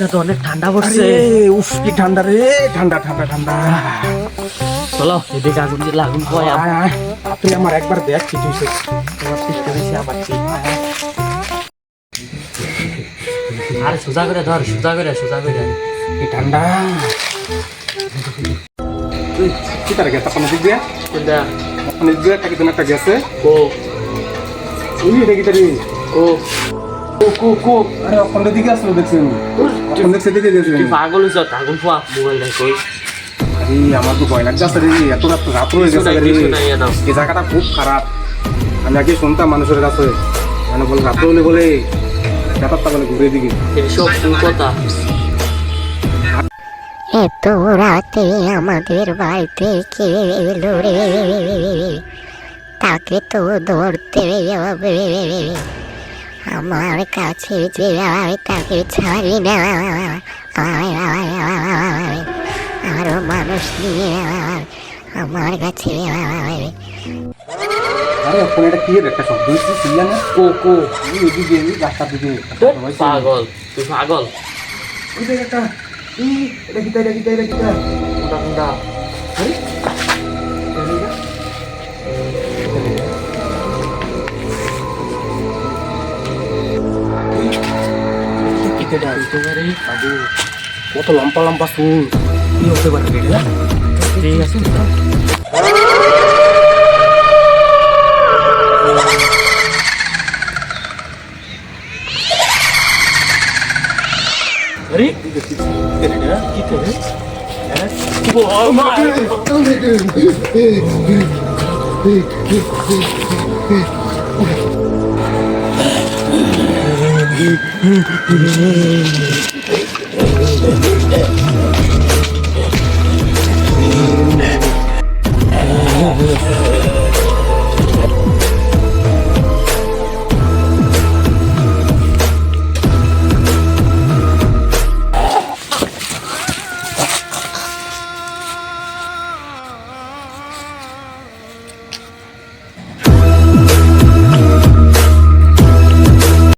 আজকে তো অনেক ঠান্ডা পড়ছে। উফ কি ঠান্ডা রে, ঠান্ডা ঠান্ডা ঠান্ডা। চলো এদিকে আগুন জ্বালা, আগুন পোয়া। আয় আয়, তুই আমার একবার দেখ কি তুই তোমার পিঠটা বেশি আমার ঠিক। আর সোজা করে ধর, সোজা করে, সোজা করে। কি ঠান্ডা। তুই কি তার গেছে আপনার দিক দিয়ে? কোনটা? আপনার দিক দিয়ে একটা একটা গেছে। ও ওই দেখি তারি। ও কো আরে আপনার দিকে আসলো দেখছেন? আপনার দিকে দিকে গেছে। তুই পাগল হইছ, আগুন পোয়া মোবাইল দেখ কই। আরে আমার তো ভয় লাগছে রে, এত রাত হয়ে গেছে রে। কিছু নাই এনো। এই জায়গাটা খুব খারাপ। আমি আগে শুনতাম মানুষের কাছে মানে বলে রাত হলে বলে ব্যাপারটা বলে ঘুরে দিকে। এসব কোন কথা? এত রাতে আমাদের বাড়িতে কে এলো রে, তাকে তো ধরতে হবে। আমার কাছে যে আয় তাকে ছাড়ি না, আয় আয় আয়, আরো মানুষ নিয়ে আয় আমার কাছে আয়। আরে ওখানে একটা কি একটা শব্দ হচ্ছে শুনলেন না? কো কো এদিকে রাস্তার দিকে পাগল, তুই পাগল। ওই যে একটা এটা কি তাই কোনটা কোনটা? কত লম্বা লম্বা চুল, কি হতে পারে এটা? ঠিক আছে। আরে কি করে?